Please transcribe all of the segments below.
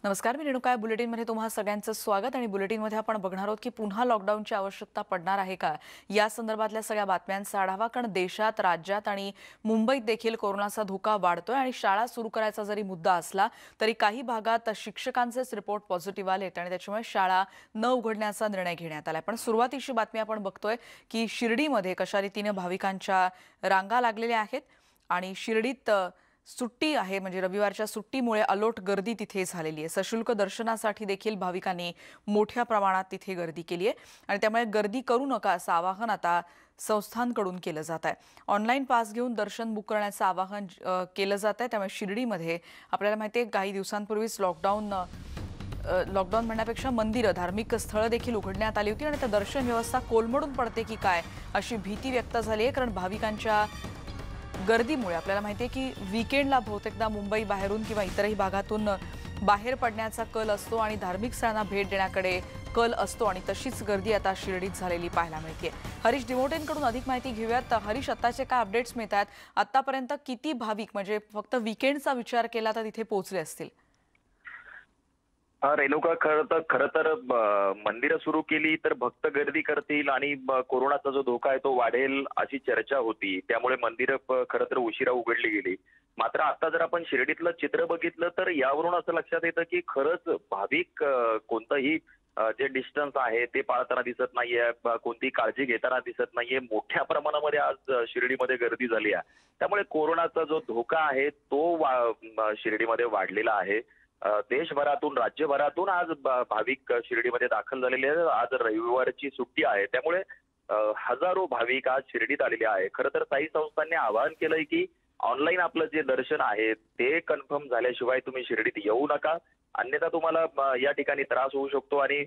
नमस्कार, मी रेणुका. बुलेटिनमध्ये तुम्हा सगळ्यांचं स्वागत. आणि बुलेटिनमध्ये आपण बघणार आहोत की पुन्हा लॉकडाऊनची आवश्यकता पडणार आहे का, या संदर्भातल्या सगळ्या बातम्यांचा आढावा. कारण देशात, राज्यात आणि मुंबईत देखील कोरोनाचा धोका वाढतोय आणि शाळा सुरू करायचा जरी मुद्दा असला तरी काही भागात शिक्षकांचेच रिपोर्ट पॉझिटिव्ह आलेत आणि त्याच्यामुळे शाळा न उघडण्याचा निर्णय घेण्यात आलाय. पण सुरुवातीची बातमी आपण बघतोय की शिर्डीमध्ये कशा रीतीने भाविकांच्या रांगा लागलेल्या आहेत आणि शिर्डीत सुट्टी आहे, म्हणजे रविवारच्या सुट्टीमुळे अलोट गर्दी तिथे झालेली आहे. सशुल्क दर्शनासाठी देखील भाविकांनी मोठ्या प्रमाणात तिथे गर्दी केली आहे आणि त्यामुळे गर्दी करू नका असं आवाहन आता संस्थांकडून केलं जात आहे. ऑनलाईन पास घेऊन दर्शन बुक करण्याचं आवाहन केलं जात आहे. त्यामुळे शिर्डीमध्ये आपल्याला माहिती आहे काही दिवसांपूर्वीच लॉकडाऊन म्हणण्यापेक्षा मंदिरं, धार्मिक स्थळं देखील उघडण्यात आली होती आणि त्या दर्शन व्यवस्था कोलमडून पडते की काय अशी भीती व्यक्त झाली आहे. कारण भाविकांच्या गर्दीमुळे आपल्याला माहिती आहे की वीकेंडला बहुतेकदा मुंबई बाहेरून किंवा इतरही भागातून बाहेर पडण्याचा कल असतो आणि धार्मिक स्थळांना भेट देण्याकडे कल असतो आणि तशीच गर्दी आता शिर्डीत झालेली पाहायला मिळते. हरीश डिमोटेंकडून अधिक माहिती घेऊयात. हरीश, आताचे काय अपडेट्स मिळतात? आतापर्यंत किती भाविक, म्हणजे फक्त वीकेंडचा विचार केला तर तिथे पोहोचले असतील? रेणुका, खरं तर मंदिरं सुरू केली तर भक्त गर्दी करतील आणि कोरोनाचा जो धोका आहे तो वाढेल अशी चर्चा होती. त्यामुळे मंदिरं खरं तर उशिरा उघडली गेली. मात्र आता जर आपण शिर्डीतलं चित्र बघितलं तर यावरून असं लक्षात येतं की खरंच भाविक कोणतंही जे डिस्टन्स आहे ते पाळताना दिसत नाहीये, कोणती काळजी घेताना दिसत नाहीये. मोठ्या प्रमाणामध्ये आज शिर्डीमध्ये गर्दी झाली आहे. त्यामुळे कोरोनाचा जो धोका आहे तो शिर्डीमध्ये वाढलेला आहे. देशभरातून, राज्यभरातून आज भाविक शिर्डीमध्ये दाखल झालेले आहेत. आज रविवारची सुट्टी आहे, त्यामुळे हजारो भाविक आज शिर्डीत आलेले आहे. खरं तर साई संस्थांनी आवाहन केलंय की ऑनलाईन आपलं जे दर्शन आहे ते कन्फर्म झाल्याशिवाय तुम्ही शिर्डीत येऊ नका, अन्यथा तुम्हाला या ठिकाणी त्रास होऊ शकतो. आणि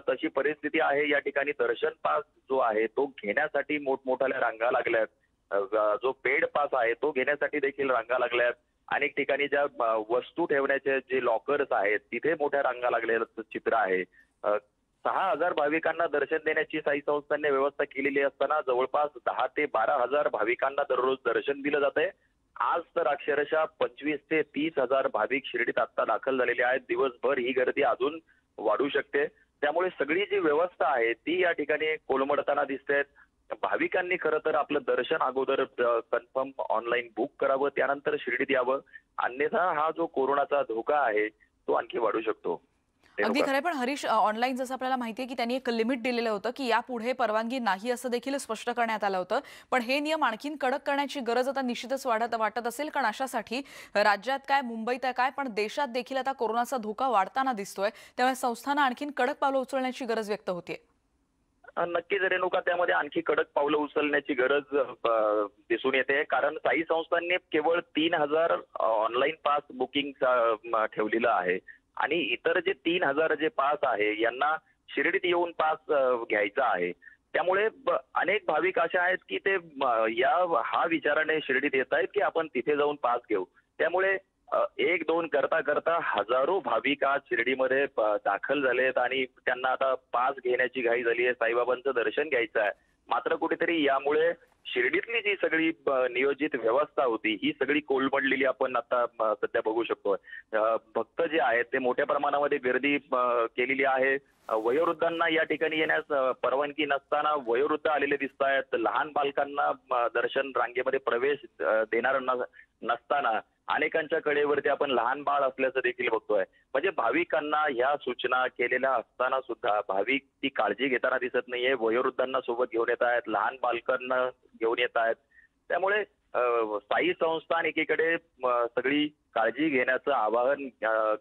तशी परिस्थिती आहे. या ठिकाणी दर्शन पास जो आहे तो घेण्यासाठी मोठमोठ्या रांगा लागल्यात. जो पेड पास आहे तो घेण्यासाठी देखील रांगा लागल्यात. अनेक ठिकाणी ज्या वस्तू ठेवण्याचे जे लॉकर्स आहेत तिथे मोठ्या रांगा लागलेलं चित्र आहे. 6,000 भाविकांना दर्शन देण्याची साई संस्थांनी व्यवस्था केलेली असताना जवळपास 10 ते 12,000 भाविकांना दररोज दर्शन दिलं जात आहे. आज तर अक्षरशः 25 ते 30,000 भाविक शिर्डीत आता दाखल झालेले आहेत. दिवसभर ही गर्दी अजून वाढू शकते. त्यामुळे सगळी जी व्यवस्था आहे ती या ठिकाणी कोलमडताना दिसते. भाविकांनी खरं तर आपलं दर्शन अगोदर कन्फर्म ऑनलाईन बुक करावं, त्यानंतर शिर्डीत यावं. अन्यथा हा जो कोरोनाचा धोका आहे तो आणखी वाढू शकतो. अगदी खरं आहे. पण हरीश, ऑनलाईन जसं आपल्याला माहिती आहे की त्यांनी एक लिमिट दिलेलं होतं की यापुढे परवानगी नाही असं देखील स्पष्ट करण्यात आलं होतं. पण हे नियम आणखीन कडक करण्याची गरज आता निश्चितच वाटत असेल. कारण अशासाठी राज्यात काय, मुंबईत काय, पण देशात देखील आता कोरोनाचा धोका वाढताना दिसतोय. त्यामुळे संस्थांना आणखीन कडक पावलं उचलण्याची गरज व्यक्त होतीये. नक्कीच रेणुका, त्यामध्ये आणखी कडक पावलं उचलण्याची गरज दिसून येते. कारण साई संस्थांनी केवळ 3,000 ऑनलाईन पास बुकिंग ठेवलेलं आहे आणि इतर जे 3,000 जे पास आहे यांना शिर्डीत येऊन पास घ्यायचा आहे. त्यामुळे अनेक भाविक असे आहेत की ते हा विचाराने शिर्डीत येत आहेत की आपण तिथे जाऊन पास घेऊ. त्यामुळे एक दोन करता करता हजारो भाविक आज शिर्डीमध्ये दाखल झालेत आणि त्यांना आता पास घेण्याची घाई झाली आहे. साईबाबांचं दर्शन घ्यायचं आहे. मात्र कुठेतरी यामुळे शिर्डीतली जी सगळी नियोजित व्यवस्था होती ही सगळी कोलमडलेली आपण आता सध्या बघू शकतो. भक्त जे आहेत ते मोठ्या प्रमाणामध्ये गर्दी केलेली आहे. वयोवृद्धांना या ठिकाणी येण्यास परवानगी नसताना वयोवृद्ध आलेले दिसत आहेत. लहान बालकांना दर्शन रांगेमध्ये प्रवेश देणार नसताना अनेकांच्या कडेवरती आपण लहान बाळ असल्याचं देखील बघतोय. म्हणजे भाविकांना ह्या सूचना केलेल्या असताना सुद्धा भाविक ती काळजी घेताना दिसत नाहीये. वयोवृद्धांना सोबत घेऊन येत आहेत, लहान बालकांना घेऊन येत आहेत. त्यामुळे साई संस्थान एकीकडे सगळी काळजी घेण्याचं आवाहन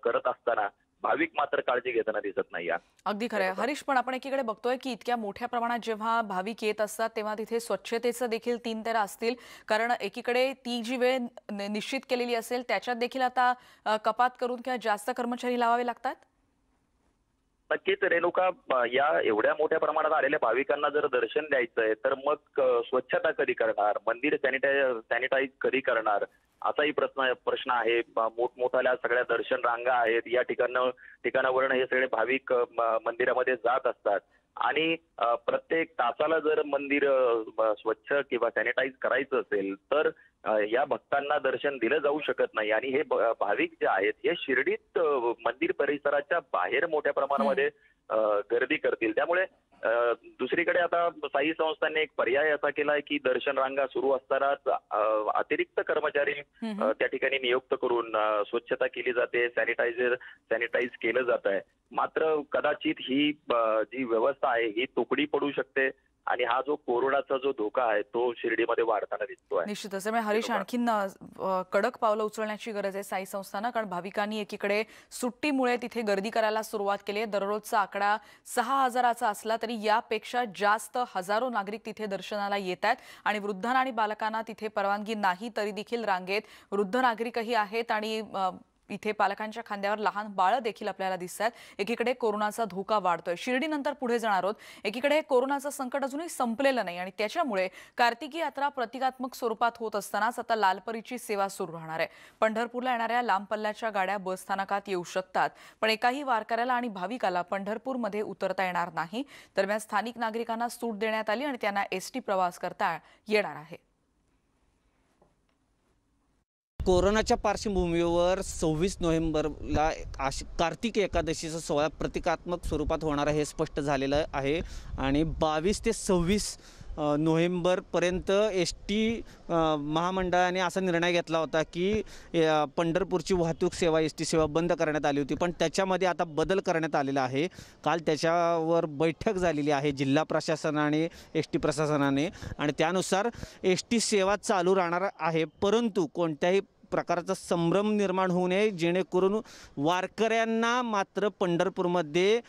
करत असताना भाविक मात्र काळजी घेताना दिसत नाही. अगदी खरं आहे हरीश. पण आपण एकीकडे बघतोय की इतक्या मोठ्या प्रमाणात जेव्हा भाविक येत असतात तेव्हा तिथे स्वच्छतेचं देखील तीन तेरा असतील. कारण एकीकडे ती जी वेळ निश्चित केलेली असेल त्याच्यात देखील आता कपात करून किंवा जास्त कर्मचारी लावावे लागतात. नक्कीच रेणुका, या एवढ्या मोठ्या प्रमाणात आलेल्या भाविकांना जर दर्शन द्यायचंय तर मग स्वच्छता कधी करणार, मंदिर सॅनिटाईज कधी करणार, असाही प्रश्न आहे. मोठमोठ्या सगळ्या दर्शन रांगा आहेत. या ठिकाणावरून हे सगळे भाविक मंदिरामध्ये जात असतात आणि प्रत्येक तासाला जर मंदिर स्वच्छ किंवा सॅनिटाईज करायचं असेल तर या भक्तांना दर्शन दिलं जाऊ शकत नाही. आणि हे भाविक जे आहेत हे शिर्डीत मंदिर परिसराच्या बाहेर मोठ्या प्रमाणामध्ये गर्दी करतील. त्यामुळे दुसरीकडे आता साई संस्थांनी एक पर्याय असा केलाय की दर्शन रांगा सुरू असतानाच अतिरिक्त कर्मचारी त्या ठिकाणी नियुक्त करून स्वच्छता केली जाते, सॅनिटाईज केलं जात आहे. मात्र कदाचित ही जी व्यवस्था आहे ही तुकडी पडू शकते आणि हा जो कोरोनाचा जो धोका आहे तो शिर्डीमध्ये वाढताना दिसतोय. निश्चितच. त्यामुळे हरीश आणखीन कडक पावलं उचलण्याची गरज आहे साई संस्थांना, कारण भाविकांनी एकीकडे सुट्टीमुळे तिथे गर्दी करायला सुरुवात केली आहे. दररोजचा आकडा 6,000चा असला तरी यापेक्षा जास्त हजारो नागरिक तिथे दर्शनाला येत आहेत आणि वृद्धांना आणि बालकांना तिथे परवानगी नाही तरी देखील रांगेत वृद्ध नागरिकही आहेत आणि इथे पालकांच्या खांद्यावर लहान बाळं देखील आपल्याला दिसतात. एकीकडे कोरोनाचा धोका वाढतोय, शिर्डीनंतर पुढे जाणार आहोत. एकीकडे कोरोनाचं संकट अजूनही संपलेलं नाही आणि त्याच्यामुळे कार्तिकी यात्रा प्रतिकात्मक स्वरूपात होत असतानाच आता लालपरीची सेवा सुरू राहणार आहे. पंढरपूरला येणाऱ्या लांब पल्ल्याच्या गाड्या बस स्थानकात येऊ शकतात, पण एकाही वारकऱ्याला आणि भाविकाला पंढरपूरमध्ये उतरता येणार नाही. दरम्यान स्थानिक नागरिकांना सूट देण्यात आली आणि त्यांना एसटी प्रवास करता येणार आहे. कोरोनाच्या पार्श्वभूमीवर 26 नोव्हेंबरला कार्तिक एकादशीचा सोहळा प्रतिकात्मक स्वरूपात होणार आहे हे स्पष्ट झालेलं आहे. आणि 22 ते 26 नोव्हेंबरपर्यंत एसटी महामंडळाने असा निर्णय घेतला होता की पंढरपूरची वाहतूक सेवा एसटी सेवा बंद करण्यात आली होती, पण त्याच्यामध्ये आता बदल करण्यात आलेला आहे. काल त्याच्यावर बैठक झालेली आहे जिल्हा प्रशासनाने एसटी प्रशासनाने आणि त्यानुसार एसटी सेवा चालू राहणार आहे, परंतु कोणत्याही प्रकारचा संभ्रम निर्माण होऊ नये जेणेकरून वारकऱ्यांना मात्र पंढरपूरमध्ये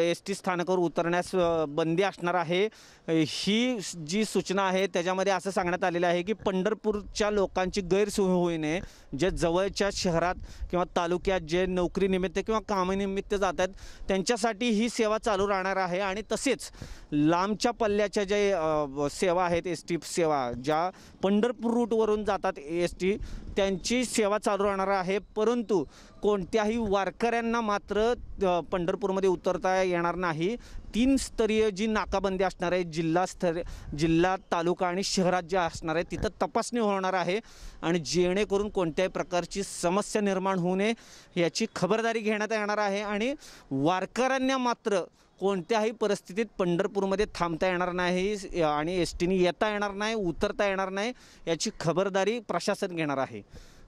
एसटी स्थानकावर उतरण्यास बंदी असणार आहे. ही जी सूचना आहे त्याच्यामध्ये असं सांगण्यात आलेलं आहे की पंढरपूरच्या लोकांची गैरसोय होऊ नये. जे जवळच्या शहरात किंवा तालुक्यात जे नोकरीनिमित्त किंवा कामानिमित्त जातात त्यांच्यासाठी ही सेवा चालू राहणार आहे. आणि तसेच लांबच्या पल्ल्याच्या जे सेवा आहेत एसटी सेवा ज्या पंढरपूर रूटवरून जातात एसटी त्यांची सेवा चालू राहणार आहे, परंतु कोणत्याही वारकऱ्यांना मात्र पंढरपूरमध्ये उतरता येणार नाही. 3 स्तरीय जी नाकाबंदी असणार आहे जिल्हा तालुका आणि शहरात जे असणार आहे तिथं तपासणी होणार आहे आणि जेणेकरून कोणत्याही प्रकारची समस्या निर्माण होऊ नये याची खबरदारी घेण्यात येणार आहे. आणि वारकऱ्यांना मात्र कोणत्याही परिस्थितीत पंढरपूरमध्ये थांबता येणार नाही आणि एसटीने येता येणार नाही, उतरता येणार नाही याची खबरदारी प्रशासन घेणार आहे.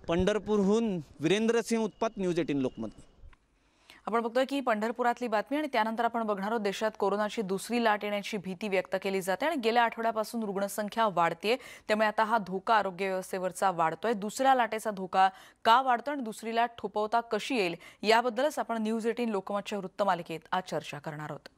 पंढरपूरहून वीरेंद्रसिंह उत्पात, न्यूज 18 लोकमत. आपण बघतोय की पंढरपुरातली बातमी आणि त्यानंतर आपण बघणार आहोत देशात कोरोनाची दुसरी लाट येण्याची भीती व्यक्त केली जाते आणि गेल्या आठवड्यापासून रुग्णसंख्या वाढते. त्यामुळे आता हा धोका आरोग्य व्यवस्थेवरचा वाढतोय. दुसऱ्या लाटेचा धोका का वाढतो आणि दुसरी लाट थोपवता कशी येईल याबद्दलच आपण न्यूज 18 लोकमतच्या वृत्तमालिकेत आज चर्चा करणार आहोत.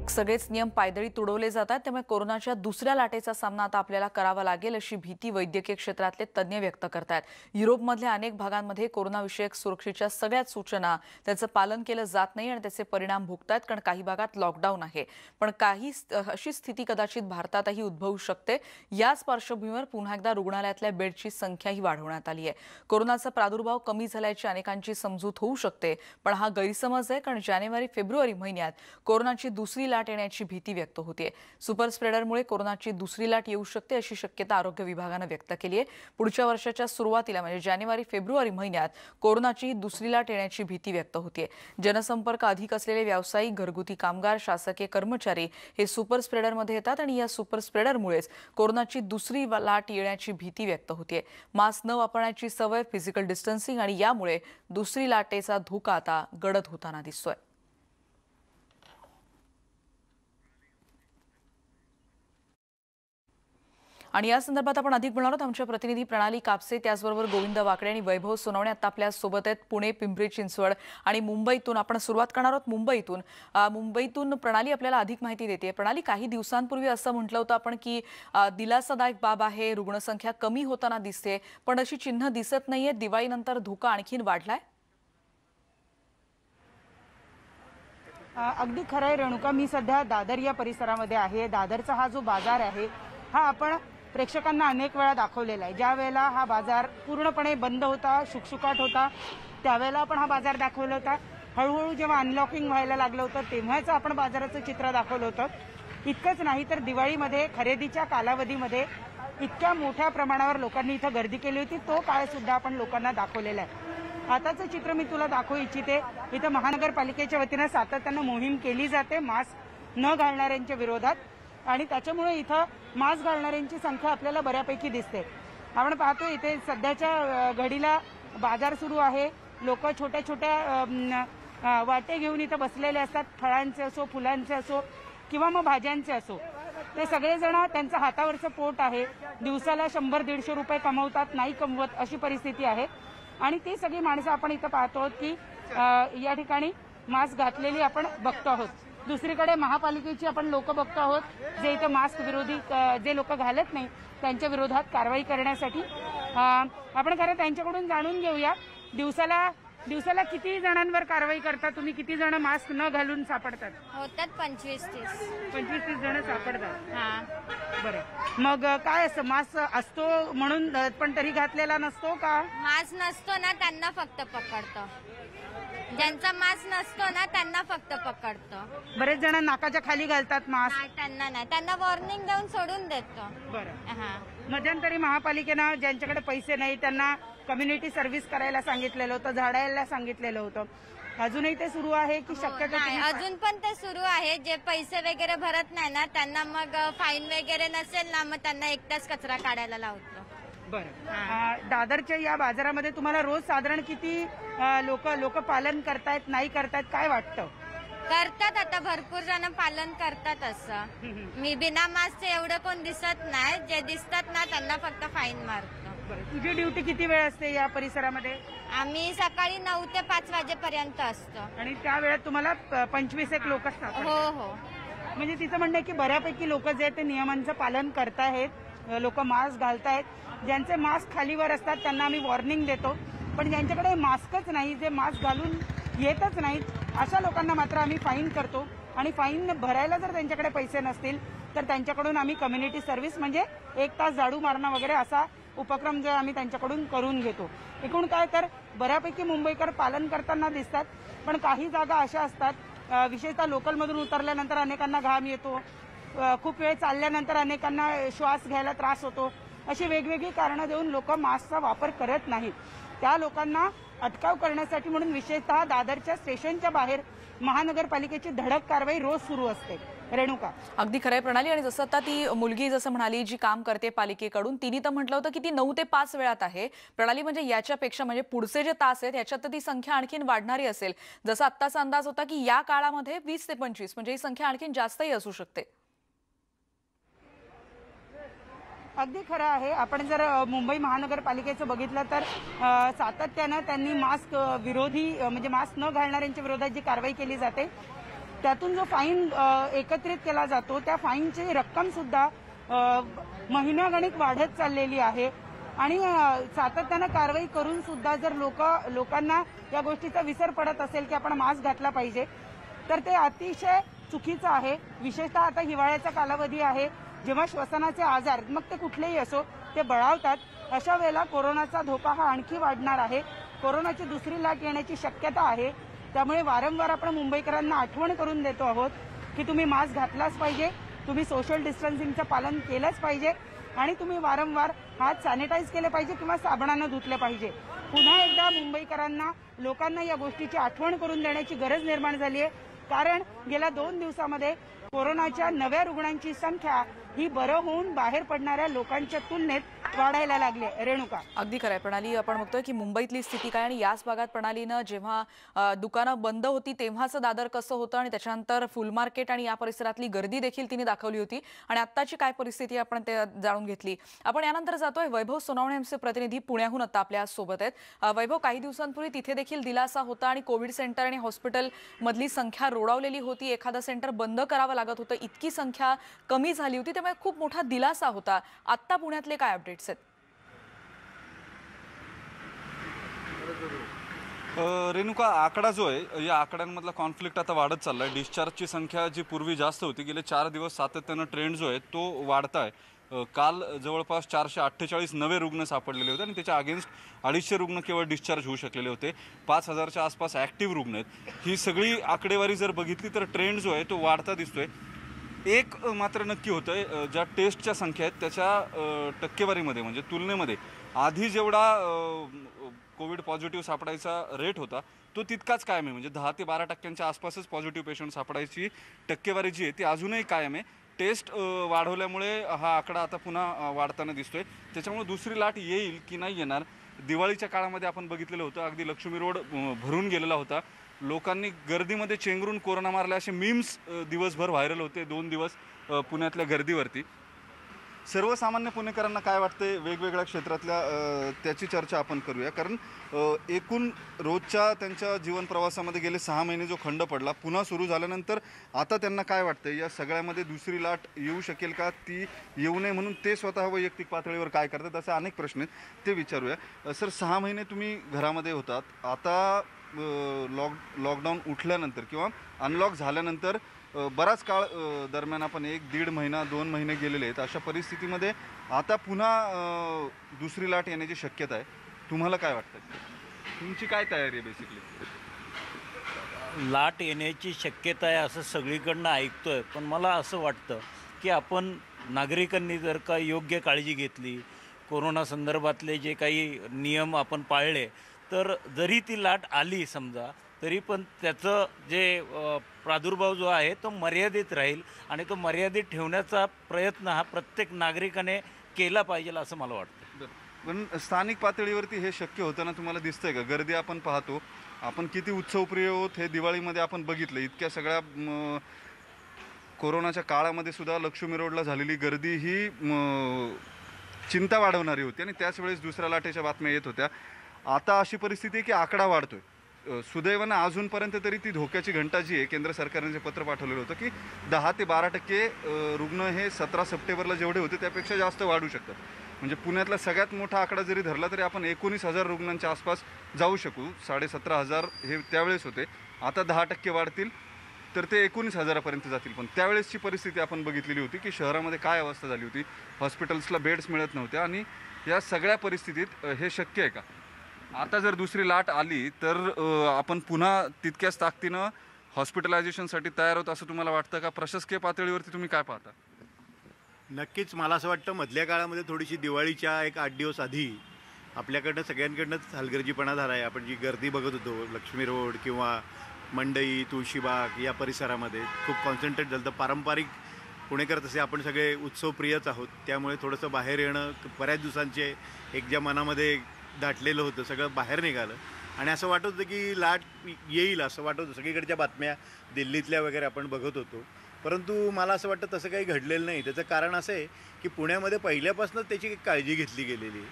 सगळेच नियम पायदळी तुडवले जातात, त्यामुळे कोरोनाच्या दुसऱ्या लाटेचा सामना आता आपल्याला करावा लागेल अशी भीती वैद्यकीय क्षेत्रातले तज्ज्ञ व्यक्त करतात. युरोपमधल्या अनेक भागांमध्ये कोरोनाविषयक सुरक्षेच्या सगळ्याच सूचना त्याचं पालन केलं जात नाही आणि त्याचे परिणाम भोगतात, कारण काही भागात लॉकडाऊन आहे. पण काही अशी स्थिती कदाचित भारतातही उद्भवू शकते. याच पार्श्वभूमीवर पुन्हा एकदा रुग्णालयातल्या बेडची संख्याही वाढवण्यात आली आहे. कोरोनाचा प्रादुर्भाव कमी झाल्याची अनेकांची समजूत होऊ शकते, पण हा गैरसमज आहे, कारण जानेवारी-फेब्रुवारी महिन्यात कोरोनाची दुसरी लाट येण्याची भीती व्यक्त होते. सुपर स्प्रेडरमुळे कोरोनाची दुसरी लाट येऊ शकते अशी शक्यता आरोग्य विभागाने व्यक्त केली आहे. पुढच्या वर्षाच्या सुरुवातीला म्हणजे जानेवारी-फेब्रुवारी महिन्यात कोरोनाची दुसरी लाट येण्याची भीती व्यक्त होते. जनसंपर्क अधिक असलेले व्यावसायिक, घरगुती कामगार, शासकीय कर्मचारी हे सुपर स्प्रेडरमध्ये येतात आणि या सुपर स्प्रेडरमुळेच कोरोनाची दुसरी लाट येण्याची भीती व्यक्त होते. मास्क न वापरण्याची सवय, फिजिकल डिस्टन्सिंग आणि यामुळे दुसरी लाटेचा धोका आता गडद होताना दिसतोय. आणि या संदर्भात आपण अधिक बोलणार आहोत. आमच्या प्रतिनिधी प्रणाली कापसे, त्याचबरोबर गोविंद वाकडे आणि वैभव सोनवणे आता आपल्या सोबत आहेत. पुणे, पिंपरी चिंचवड आणि मुंबईतून आपण सुरुवात करणार आहोत. मुंबईतून प्रणाली आपल्याला अधिक माहिती देते. प्रणाली, काही दिवसांपूर्वी असं म्हटलं होतं आपण की दिलासादायक बाब आहे, रुग्णसंख्या कमी होताना दिसते, पण अशी चिन्ह दिसत नाहीये. दिवाळीनंतर धोका आणखीन वाढलाय. अगदी खरं आहे रेणुका. मी सध्या दादर या परिसरामध्ये आहे. दादरचा हा जो बाजार आहे हा आपण प्रेक्षकांना अनेक वेळा दाखवलेला आहे. ज्या वेळेला हा बाजार पूर्णपणे बंद होता, शुकशुकाट होता, त्यावेळेला आपण हा बाजार दाखवला होता. हळूहळू जेव्हा अनलॉकिंग व्हायला लागलं होतं तेव्हाच आपण बाजाराचं चित्र दाखवलं होतं. इतकंच नाही तर दिवाळीमध्ये खरेदीच्या कालावधीमध्ये इतक्या मोठ्या प्रमाणावर लोकांनी इथं गर्दी केली होती, तो काळ सुद्धा आपण लोकांना दाखवलेला आहे. आताचं चित्र मी तुला दाखवू इच्छिते. इथं महानगरपालिकेच्या वतीनं सातत्यानं मोहीम केली जाते मास्क न घालणाऱ्यांच्या विरोधात, आणि त्याच्यामुळे इथं मास्क घालणाऱ्यांची संख्या आपल्याला बऱ्यापैकी दिसते. आपण पाहतो इथे सध्याच्या घडीला बाजार सुरू आहे. लोक छोट्या छोट्या वाटे घेऊन इथं बसलेले असतात. फळांचे असो, फुलांचे असो किंवा मग भाज्यांचे असो. ते सगळेजण त्यांचं हातावरचं पोट आहे. दिवसाला 100-150 रुपये कमवतात, नाही कमवत अशी परिस्थिती आहे. आणि ती सगळी माणसं आपण इथं पाहतो की या ठिकाणी मास्क घातलेली आपण बघतो आहोत. दुसरीकडे महापालिकेची आपण लोक बघतो आहोत जे इथं मास्क विरोधी जे लोक घालत नाही त्यांच्या विरोधात कारवाई करण्यासाठी. आपण खरं त्यांच्याकडून जाणून घेऊया दिवसाला किती जणांवर कारवाई करता तुम्ही? किती जण मास्क न घालून सापडतात? होतात 25-30 जण सापडतात. हा. बरं, मग काय असं मास्क असतो म्हणून पण तरी घातलेला नसतो का? मास्क नसतो ना त्यांना फक्त पकडतो. ज्यांचा मास्क नसतो ना त्यांना फक्त पकडतो. बरेच जण नाकाच्या खाली घालतात मास्क. नाही, त्यांना नाही, त्यांना वॉर्निंग देऊन सोडून देतो. बरं, हा. मध्यंतरी महापालिकेनं ज्यांच्याकडे पैसे नाही त्यांना कम्युनिटी सर्व्हिस करायला सांगितलेलं होतं, झाडायला सांगितलेलं होतं. अजूनही ते सुरू आहे की शक्यतो नाही, अजून पण ते सुरू आहे. जे पैसे वगैरे भरत नाही ना त्यांना मग फाईन वगैरे नसेल ना मग त्यांना एकटाच कचरा काढायला लावतो. बरं, दादरच्या या बाजारामध्ये तुम्हाला रोज साधारण किती लोक पालन करतायत, नाही करतायत, काय वाटतं? करतात, आता भरपूर जण पालन करतात. असं मी बिना मास्कचे एवढं कोण दिसत नाही. जे दिसतात ना त्यांना फक्त फाईन मारतो. तुझी ड्युटी किती वेळ असते या परिसरामध्ये? आम्ही सकाळी 9 ते 5 वाजेपर्यंत असतो. आणि त्या वेळात तुम्हाला 25 लोक असतात? हो हो. म्हणजे तिचं म्हणणं आहे की बऱ्यापैकी लोक जे आहेत ते नियमांचं पालन करतायत, लोक मास्क घालतायत. ज्यांचे मास्क खालीवर असतात त्यांना आम्ही वॉर्निंग देतो, पण ज्यांच्याकडे मास्कच नाही, जे मास्क घालून येतच नाहीत, अशा लोकांना मात्र आम्ही फाईन करतो. आणि फाईन भरायला जर त्यांच्याकडे पैसे नसतील तर त्यांच्याकडून आम्ही कम्युनिटी सर्व्हिस म्हणजे 1 तास झाडू मारणं वगैरे असा उपक्रम जे आम्ही त्यांच्याकडून करून घेतो. एकूण काय तर बऱ्यापैकी मुंबईकर पालन करताना दिसतात, पण काही जागा अशा असतात, विशेषतः लोकलमधून उतरल्यानंतर अनेकांना घाम येतो, खूप वेळ चालल्यानंतर अनेकांना श्वास घ्यायला त्रास होतो. अशी वेगवेगळी कारणं देऊन लोक मास्कचा वापर करत नाहीत. त्या लोकांना अटकाव करण्यासाठी म्हणून विशेषतः दादरच्या स्टेशनच्या बाहेर महानगरपालिकेची धडक कारवाई रोज सुरू असते. रेणुका, अगदी खरंय प्रणाली. आणि जसं आता ती मुलगी जसं म्हणाली जी काम करते पालिकेकडून, तिने तर म्हटलं होतं की ती 9 ते 5 वेळात आहे. प्रणाली, म्हणजे याच्यापेक्षा म्हणजे पुढचे जे तास आहेत याच्यात तर ती संख्या आणखीन वाढणारी असेल. जसा आत्ताचा अंदाज होता की या काळामध्ये 20 ते 25 म्हणजे ही संख्या आणखीन जास्तही असू शकते. अगदी खरं आहे. आपण जर मुंबई महानगरपालिकेचं बघितलं तर सातत्यानं त्यांनी मास्क विरोधी म्हणजे मास्क न घालणाऱ्यांच्या विरोधात जी कारवाई केली जाते त्यातून जो फाईन एकत्रित केला जातो त्या फाईनची रक्कम सुद्धा महिन्यागणिक वाढत चाललेली आहे. आणि सातत्यानं कारवाई करून सुद्धा जर लोकांना या गोष्टीचा विसर पडत असेल की आपण मास्क घातला पाहिजे तर ते अतिशय चुकीचं आहे. विशेषतः आता हिवाळ्याचा कालावधी आहे, जेव्हा श्वसनाचे आजार मग ते कुठलेही असो ते बळावतात. अशा वेळेला कोरोनाचा धोका हा आणखी वाढणार आहे. कोरोनाची दुसरी लाट येण्याची शक्यता आहे. त्यामुळे वारंवार आपण मुंबईकरांना आठवण करून देतो आहोत की तुम्ही मास्क घातलाच पाहिजे, तुम्ही सोशल डिस्टन्सिंगचं पालन केलंच पाहिजे आणि तुम्ही वारंवार हात सॅनिटाईज केले पाहिजे किंवा साबणानं धुतले पाहिजे. पुन्हा एकदा मुंबईकरांना लोकांना या गोष्टीची आठवण करून देण्याची गरज निर्माण झाली आहे, कारण गेल्या 2 दिवसामध्ये कोरोनाच्या नव्या रुग्णांची संख्या ही बरं होऊन बाहेर पडणाऱ्या लोकांच्या तुलनेत वाढायला लागले. रेणुका, अगदी खरंय प्रणाली. आपण बघतोय की मुंबईतली स्थिती काय आणि याच भागात प्रणालीनं जेव्हा दुकानं बंद होती तेव्हाचं दादर कसं होतं आणि त्याच्यानंतर फुल मार्केट आणि या परिसरातली गर्दी देखील तिने दाखवली होती आणि आत्ताची काय परिस्थिती आपण ते जाणून घेतली. आपण यानंतर जातोय वैभव सोनवणे आमचे प्रतिनिधी पुण्याहून आता आपल्या सोबत आहेत. वैभव, काही दिवसांपूर्वी तिथे देखील दिलासा होता आणि कोविड सेंटर आणि हॉस्पिटल मधली संख्या रोडावलेली होती. एखादं सेंटर बंद करावं लागत होतं, इतकी संख्या कमी झाली होती, त्यामुळे खूप मोठा दिलासा होता. आत्ता पुण्यातले काय अपडेट्स आहेत? रेणुका, आकडा जो आहे या आकड्यांमधला कॉन्फ्लिक्ट आता वाढत चालला आहे. डिस्चार्जची संख्या जी पूर्वी जास्त होती, गेले 4 दिवस सातत्यानं ट्रेंड जो आहे तो वाढत आहे. काल जवळपास 448 नवे रुग्ण सापडलेले होते आणि त्याच्या अगेन्स्ट 250 रुग्ण केवळ डिस्चार्ज होऊ शकलेले होते. 5000च्या आसपास ॲक्टिव्ह रुग्ण आहेत. ही सगळी आकडेवारी जर बघितली तर ट्रेंड जो आहे तो वाढता दिसतोय. एक मात्र नक्की होतंय, ज्या टेस्टच्या संख्या आहेत त्याच्या टक्केवारीमध्ये म्हणजे तुलनेमध्ये आधी जेवढा कोविड पॉझिटिव्ह सापडायचा रेट होता तो तितकाच कायम आहे. म्हणजे 10 ते 12% आसपासच पॉझिटिव्ह पेशंट सापडायची टक्केवारी जी आहे ती अजूनही कायम आहे. टेस्ट वाढवल्यामुळे हा आकडा आता पुन्हा वाढताना दिसतोय. त्याच्यामुळे दुसरी लाट येईल की नाही येणार. दिवाळीच्या काळामध्ये आपण बघितलेलं होतं, अगदी लक्ष्मी रोड भरून गेलेला होता. लोकांनी गर्दीमध्ये चेंगरून कोरोना मारला असे मीम्स दिवसभर व्हायरल होते 2 दिवस पुण्यातल्या गर्दीवरती. सर्वसामान्य पुणेकरांना काय वाटते वेगवेगळ्या क्षेत्रातल्या त्याची चर्चा आपण करूया. कारण एकूण रोजच्या त्यांच्या जीवन प्रवासामध्ये गेले 6 महिने जो खंड पडला, पुन्हा सुरू झाल्यानंतर आता त्यांना काय वाटतं, या सगळ्यामध्ये दुसरी लाट येऊ शकेल का, ती येऊ नये म्हणून ते स्वतः वैयक्तिक पातळीवर काय करतात, असे अनेक प्रश्न आहेत, ते विचारूया. सर, 6 महिने तुम्ही घरामध्ये होतात. आता लॉकडाऊन उठल्यानंतर किंवा अनलॉक झाल्यानंतर बराच काळ दरम्यान आपण 1-1.5 महिना 2 महिने गेलेले आहेत. अशा परिस्थितीमध्ये आता पुन्हा दुसरी लाट येण्याची शक्यता आहे. तुम्हाला काय वाटतं, तुमची काय तयारी आहे बेसिकली? लाट येण्याची शक्यता आहे असं सगळीकडनं ऐकतोय, पण मला असं वाटतं की आपण नागरिकांनी जर का योग्य काळजी घेतली, कोरोना संदर्भातले जे काही नियम आपण पाळले, तर जरी ती लाट आली समजा, तरी पण त्याचं जे प्रादुर्भाव जो आहे तो मर्यादित राहील आणि तो मर्यादित ठेवण्याचा प्रयत्न हा प्रत्येक नागरिकाने केला पाहिजे असं मला वाटतं. पण स्थानिक पातळीवरती हे शक्य होतं ना, तुम्हाला दिसतंय का? गर्दी आपण पाहतो, आपण किती उत्सवप्रिय आहोत हे दिवाळीमध्ये आपण बघितलं. इतक्या सगळ्या कोरोनाच्या काळामध्ये सुद्धा लक्ष्मी रोडला झालेली गर्दी ही चिंता वाढवणारी होती आणि त्याच वेळेस दुसऱ्या लाटेच्या बातम्या येत होत्या. आता अशी परिस्थिती आहे की आकडा वाढतोय. सुदैवानं अजूनपर्यंत तरी ती धोक्याची घंटा जी आहे, केंद्र सरकारने जे पत्र पाठवलेलं होतं की 10 ते 12% रुग्ण हे 17 सप्टेंबरला जेवढे होते त्यापेक्षा जास्त वाढू शकतात. म्हणजे पुण्यातला सगळ्यात मोठा आकडा जरी धरला तरी आपण 19,000 रुग्णांच्या आसपास जाऊ शकू. 17,500 हे त्यावेळेस होते. आता 10% वाढतील तर ते 19,000पर्यंत जातील. पण त्यावेळेसची परिस्थिती आपण बघितलेली होती की शहरामध्ये काय अवस्था झाली होती, हॉस्पिटल्सला बेड्स मिळत नव्हत्या. आणि या सगळ्या परिस्थितीत हे शक्य आहे का? आता जर दुसरी लाट आली तर आपण पुन्हा तितक्याच ताकदीनं हॉस्पिटलायझेशनसाठी तयार होत असं तुम्हाला वाटतं का? प्रशासकीय पातळीवरती तुम्ही काय पाहता? नक्कीच मला असं वाटतं मधल्या काळामध्ये थोडीशी दिवाळीच्या 1-8 दिवस आधी आपल्याकडनं सगळ्यांकडनंच हलगर्जीपणा झाला आहे. आपण जी गर्दी बघत होतो लक्ष्मी रोड किंवा मंडई, तुळशीबाग या परिसरामध्ये खूप कॉन्सन्ट्रेट झालं. तर पारंपरिक पुणेकर तसे आपण सगळे उत्सवप्रियच आहोत, त्यामुळे थोडंसं बाहेर येणं बऱ्याच दिवसांचे एक ज्या मनामध्ये दाटलेलं होतं सगळं बाहेर निघालं आणि असं वाटत होतं की लाट येईल असं वाटत होतं. सगळीकडच्या बातम्या दिल्लीतल्या वगैरे आपण बघत होतो, परंतु मला असं वाटतं तसं काही घडलेलं नाही. त्याचं कारण असं आहे की पुण्यामध्ये पहिल्यापासूनच त्याची एक काळजी घेतली गेलेली आहे.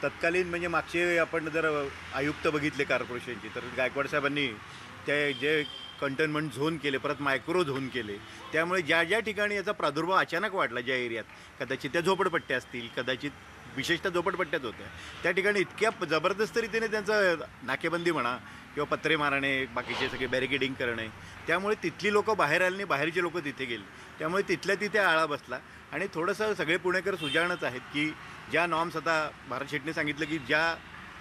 तत्कालीन म्हणजे मागचे आपण जर आयुक्त बघितले कॉर्पोरेशनचे, तर गायकवाड साहेबांनी ते जे कंटेनमेंट झोन केले, परत मायक्रो झोन केले, त्यामुळे ज्या ज्या ठिकाणी याचा प्रादुर्भाव अचानक वाढला, ज्या एरियात कदाचित त्या झोपडपट्ट्या असतील, कदाचित विशेषतः झोपडपट्ट्यात होत्या, त्या ठिकाणी इतक्या जबरदस्त रीतीने त्यांचं नाकेबंदी म्हणा किंवा पत्रे मारणे, बाकीचे सगळे बॅरिकेडिंग करणे, त्यामुळे तिथली लोकं बाहेर आली आणि बाहेरचे लोकं तिथे गेले. त्यामुळे तिथल्या तिथे आळा बसला आणि थोडंसं सगळे पुणेकर सुजाणच आहेत की ज्या नॉर्म्स आता भारत शेटने सांगितलं की ज्या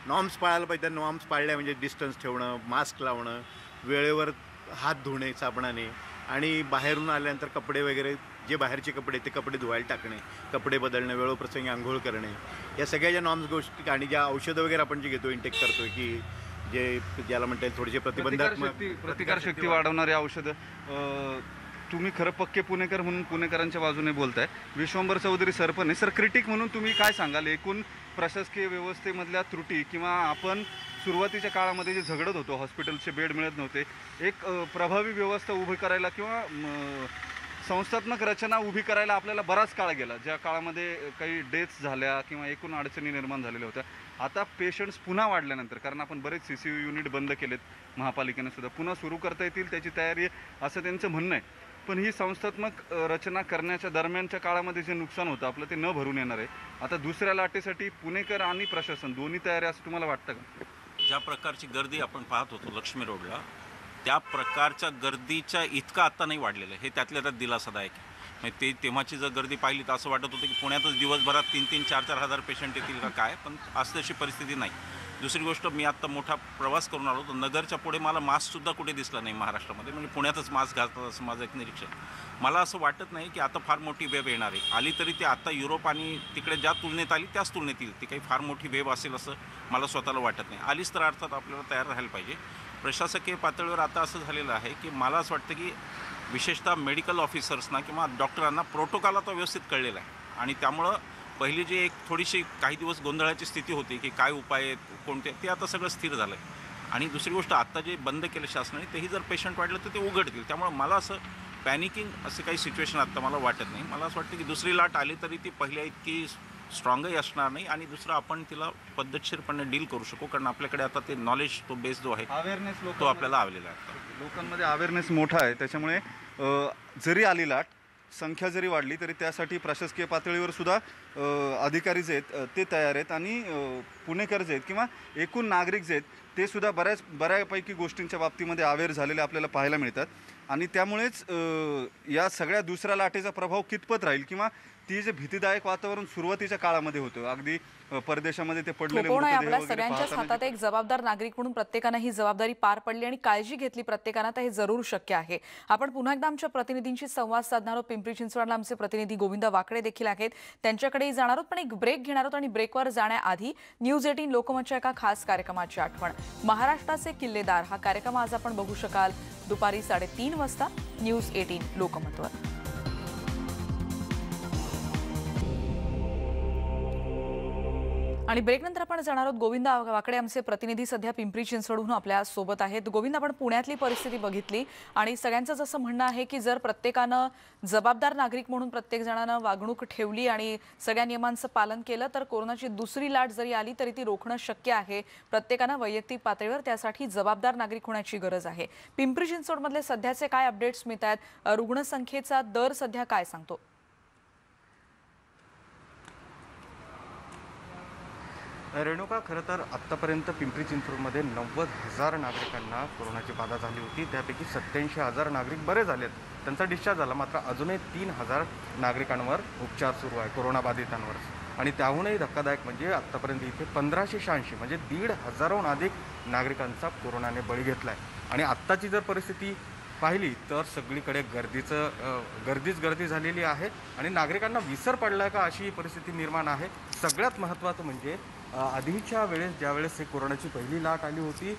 नॉर्म्स पाळायला पाहिजे त्या नॉर्म्स पाळल्या, म्हणजे डिस्टन्स ठेवणं, मास्क लावणं, वेळेवर हात धुणे साबणाने आणि बाहेरून आल्यानंतर कपडे वगैरे जे बाहेरचे कपडे ते कपडे धुवायला टाकणे, कपडे बदलणे, वेळोप्रसंगी आंघोळ करणे, या सगळ्या ज्या नॉर्म्स गोष्टी आणि ज्या औषधं वगैरे आपण जे घेतो, इंटेक करतोय की जे ज्याला म्हणता येईल थोडेसे प्रतिकारशक्ती वाढवणारी औषधं. तुम्ही खरं पक्के पुणेकर म्हणून पुणेकरांच्या बाजूने बोलताय. विश्वंभर चौधरी सरपंच सर, क्रिटिक म्हणून तुम्ही काय सांगाल एकूण प्रशासकीय व्यवस्थेमधल्या त्रुटी, किंवा आपण सुरुवातीच्या काळामध्ये जे झगडत होतो, हॉस्पिटलचे बेड मिळत नव्हते, एक प्रभावी व्यवस्था उभी करायला किंवा संस्थात्मक रचना उभी करायला आपल्याला बराच काळ गेला, ज्या काळामध्ये काही डेथ्स झाल्या किंवा एकूण अडचणी निर्माण झालेल्या होत्या. आता पेशंट्स पुन्हा वाढल्यानंतर, कारण आपण बरेच CCU युनिट बंद केलेत महापालिकेने सुद्धा, पुन्हा सुरू करता येतील त्याची तयारी आहे असं त्यांचं म्हणणं आहे. पण ही संस्थात्मक रचना करण्याच्या दरम्यानच्या काळामध्ये जे नुकसान होतं आपलं ते न भरून येणार आहे. आता दुसऱ्या लाटेसाठी पुणेकर आणि प्रशासन दोन्ही तयारी असं तुम्हाला वाटतं का? ज्या प्रकारची गर्दी आपण पाहत होतो लक्ष्मी रोडला, त्या प्रकारच्या गर्दीच्या इतकं आत्ता नाही वाढलेलं आहे. हे त्यातल्या त्यात दिलासादायक आहे. म्हणजे तेव्हाची जर गर्दी पाहिली तर असं वाटत होतं की पुण्यातच दिवसभरात 3-3, 4-4 हजार पेशंट येतील का काय, पण आज तशी परिस्थिती नाही. दुसरी गोष्ट, मी आत्ता मोठा प्रवास करून आलो तर नगरच्या पुढे मला मास्कसुद्धा कुठे दिसला नाही महाराष्ट्रामध्ये. म्हणजे पुण्यातच मास्क घालतात असं माझं एक निरीक्षण. मला असं वाटत नाही की आता फार मोठी वेव येणार आहे. आली तरी ती आता युरोप आणि तिकडे ज्या तुलनेत आली त्याच तुलनेत येईल. ती काही फार मोठी वेव असेल असं मला स्वतःला वाटत नाही. आलीच तर अर्थात आपल्याला तयार राहायला पाहिजे. प्रशासकीय पातळीवर आता असं झालेलं आहे की मला असं वाटतं की विशेषतः मेडिकल ऑफिसर्सना किंवा डॉक्टरांना प्रोटोकॉल आता व्यवस्थित कळलेला आहे. आणि त्यामुळं पहिली जी एक थोडीशी काही दिवस गोंधळाची स्थिती होती की काय उपाय आहेत कोणते, ते आता सगळं स्थिर झालं आहे. आणि दुसरी गोष्ट, आता जे बंद केलं शासनाने तेही जर पेशंट वाढलं तर ते उघडतील. त्यामुळे मला असं पॅनिकिंग असं काही सिच्युएशन आत्ता मला वाटत नाही. मला असं वाटतं की दुसरी लाट आली तरी ती पहिल्या इतकी स्ट्रॉंगही असणार नाही. आणि दुसरं, आपण तिला पद्धतशीरपणे डील करू शकू, कारण आपल्याकडे आता ते नॉलेज, तो बेस जो आहे अवेअरनेस तो आपल्याला आलेला आहे. लोकांमध्ये अवेअरनेस मोठा आहे. त्याच्यामुळे जरी आली लाट, संख्या जरी वाढली तरी त्यासाठी प्रशासकीय पातळीवर सुद्धा अधिकारी जे आहेत ते तयार आहेत. आणि पुणेकर जे आहेत किंवा एकूण नागरिक जे आहेत ते सुद्धा बऱ्यापैकी गोष्टींच्या बाबतीमध्ये अवेअर झालेले आपल्याला पाहायला मिळतात. आणि त्यामुळेच या सगळ्या दुसऱ्या लाटेचा प्रभाव कितपत राहील किंवा ती जे भीतीदायक वातावरण सुरुवातीच्या काळामध्ये होतं, अगदी परदेशामध्ये ते पडलेले थोपवणं आहे मृतदेह आपल्या वगैरे सगळ्यांच्याच पाहताना हातात. एक जबाबदार नागरिक म्हणून प्रत्येकानं ही जबाबदारी पार पडली आणि काळजी घेतली प्रत्येकानं, तर हे जरूर शक्य आहे. आपण पुन्हा एकदा आमच्या प्रतिनिधींशी संवाद साधणार आहोत. पिंपरी चिंचवडला आमचे प्रतिनिधी गोविंद वाकडे देखील आहेत, त्यांच्याकडेही जाणार आहोत. पण एक ब्रेक घेणार आहोत आणि ब्रेकवर जाण्याआधी न्यूज 18 लोकमतच्या एका खास कार्यक्रमाची आठवण. महाराष्ट्राचे किल्लेदार हा कार्यक्रम आज आपण बघू शकाल दुपारी 3:30 वाजता न्यूज 18 लोकमतवर. आणि ब्रेकनंतर आपण जाणार आहोत. गोविंद वाकडे आमचे प्रतिनिधी सध्या पिंपरी चिंचवडहून आपल्या सोबत आहेत. गोविंद, आपण पुण्यातली परिस्थिती बघितली आणि सगळ्यांचं जसं म्हणणं आहे की जर प्रत्येकानं जबाबदार नागरिक म्हणून प्रत्येक जणांना वागणूक ठेवली आणि सगळ्या नियमांचं पालन केलं तर कोरोनाची दुसरी लाट जरी आली तरी ती रोखणं शक्य आहे. प्रत्येकानं वैयक्तिक पातळीवर त्यासाठी जबाबदार नागरिक होण्याची गरज आहे. पिंपरी चिंचवडमधले सध्याचे काय अपडेट्स मिळत आहेत? रुग्णसंख्येचा दर सध्या काय सांगतो? रेणुका, खरं तर आत्तापर्यंत पिंपरी चिंचवडमध्ये 90,000 नागरिकांना कोरोनाची बाधा झाली होती. त्यापैकी 87,000 नागरिक बरे झालेत, त्यांचा डिस्चार्ज झाला. मात्र अजूनही 3,000 नागरिकांवर उपचार सुरू आहे, कोरोनाबाधितांवर. आणि त्याहूनही धक्कादायक म्हणजे आत्तापर्यंत इथे 1586 म्हणजे 1,500हून अधिक नागरिकांचा कोरोनाने बळी घेतला आहे. आणि आत्ताची जर परिस्थिती पाहिली तर सगळीकडे गर्दीच गर्दी झालेली आहे आणि नागरिकांना विसर पडला का अशी परिस्थिती निर्माण आहे. सगळ्यात महत्त्वाचं म्हणजे आधीच्या वेळेस ज्यावेळेस हे कोरोनाची पहिली लाट आली होती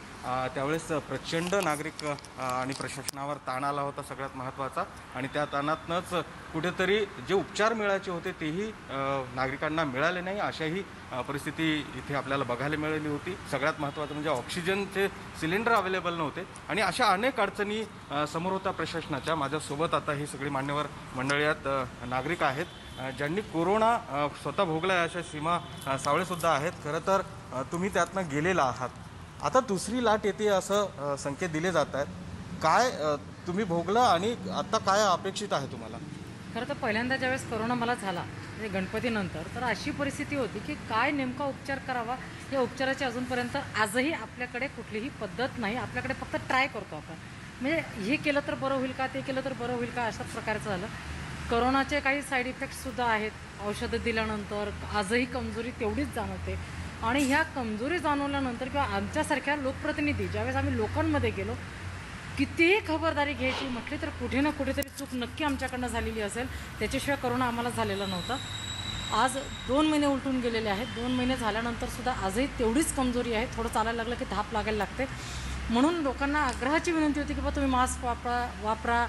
त्यावेळेस प्रचंड नागरिक आणि प्रशासनावर ताण आला होता सगळ्यात महत्त्वाचा. आणि त्या ताणातनंच कुठेतरी जे उपचार मिळायचे होते तेही नागरिकांना मिळाले नाही, अशाही परिस्थिती इथे आपल्याला बघायला मिळाली होती. सगळ्यात महत्त्वाचं म्हणजे ऑक्सिजनचे सिलेंडर अवेलेबल नव्हते आणि अशा अनेक अडचणी समोर होत्या प्रशासनाच्या. माझ्यासोबत आता ही सगळी मान्यवर मंडळीत नागरिक आहेत ज्यांनी कोरोना स्वतः भोगला आहे. अशा सीमा सावळेसुद्धा आहेत. खरं तर तुम्ही त्यातनं गेलेला आहात. आता दुसरी लाट येते असं संकेत दिले जात आहेत. काय तुम्ही भोगलं आणि आता काय अपेक्षित आहे तुम्हाला? खरं तर पहिल्यांदा ज्यावेळेस कोरोना मला झाला म्हणजे गणपतीनंतर, तर अशी परिस्थिती होती की काय नेमका उपचार करावा या उपचाराची अजूनपर्यंत आजही आपल्याकडे कुठलीही पद्धत नाही. आपल्याकडे फक्त ट्राय करतो आपण, म्हणजे हे केलं तर बरं होईल का, ते केलं तर बरं होईल का, अशा प्रकारचं झालं. कोरोनाचे काही साईड इफेक्ट्ससुद्धा आहेत. औषधं दिल्यानंतर आजही कमजोरी तेवढीच जाणवते. आणि ह्या कमजोरी जाणवल्यानंतर किंवा आमच्यासारख्या लोकप्रतिनिधी ज्यावेळेस आम्ही लोकांमध्ये गेलो, कितीही खबरदारी घ्यायची म्हटली तर कुठे ना कुठेतरी चूक नक्की आमच्याकडनं झालेली असेल. त्याच्याशिवाय कोरोना आम्हाला झालेला नव्हता. आज 2 महिने उलटून गेलेले आहेत. 2 महिने झाल्यानंतरसुद्धा आजही तेवढीच कमजोरी आहे. थोडं चालायला लागलं की धाप लागायला लागते. म्हणून लोकांना आग्रहाची विनंती होती की बा तुम्ही मास्क वापरा,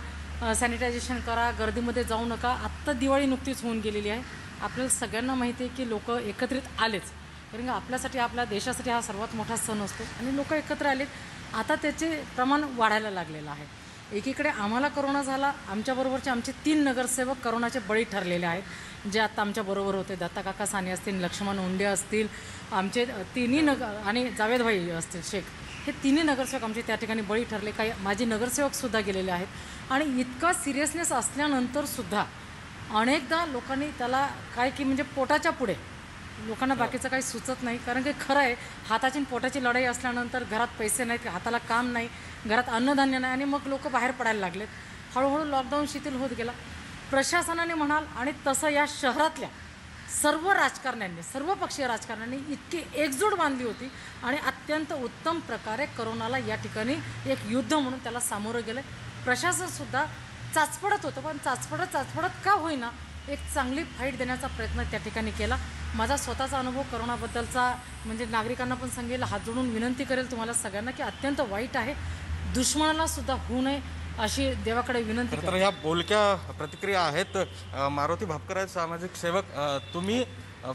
सॅनिटायझेशन करा, गर्दीमध्ये जाऊ नका. आत्ता दिवाळी नुकतीच होऊन गेलेली आहे. आपल्याला सगळ्यांना माहिती आहे की लोक एकत्रित आलेच, कारण की आपल्यासाठी, आपल्या देशासाठी हा सर्वात मोठा सण असतो आणि लोक एकत्र आलेत. आता त्याचे प्रमाण वाढायला लागलेलं आहे. एकीकडे आम्हाला कोरोना झाला, आमच्याबरोबरचे आमचे 3 नगरसेवक कोरोनाचे बळी ठरलेले आहेत जे आता आमच्याबरोबर होते. दत्ताकाका साने असतील, लक्ष्मण उंडे असतील, आमचे 3 आणि जावेदभाई असतील शेख, हे 3 नगरसेवक आमचे त्या ठिकाणी बळी ठरले. काही माजी नगरसेवकसुद्धा गेलेले आहेत. आणि इतका सिरियसनेस असल्यानंतरसुद्धा अनेकदा लोकांनी त्याला काय की म्हणजे पोटाच्या पुढे लोकांना बाकीचं काही सुचत नाही, कारण की खरं आहे हाताची आणि पोटाची लढाई असल्यानंतर घरात पैसे नाहीत, हाताला काम नाही, घरात अन्नधान्य नाही आणि मग लोक बाहेर पडायला लागलेत. हळूहळू लॉकडाऊन शिथिल होत गेला. प्रशासनाने म्हणाल आणि तसं या शहरातल्या सर्व राजकारण्यांनी, सर्व पक्षीय राजकारण्यांनी इतकी एकजूट बांधली होती आणि अत्यंत उत्तम प्रकारे करोनाला या ठिकाणी एक युद्ध म्हणून त्याला सामोरं गेलं. प्रशासनसुद्धा चाचपडत होतं, पण चाचपडत का होईना एक चांगली फाईट देण्याचा प्रयत्न त्या ठिकाणी केला. माझा स्वतःचा अनुभव करोनाबद्दलचा म्हणजे नागरिकांना पण सांगेल, हात जोडून विनंती करेल तुम्हाला सगळ्यांना की अत्यंत वाईट आहे. दुश्मनाला सुद्धा होऊ नये अशी देवाकडे विनंती तर करते. ह्या बोलक्या प्रतिक्रिया आहेत. मारुती भापकर आहेत, सामाजिक सेवक. तुम्ही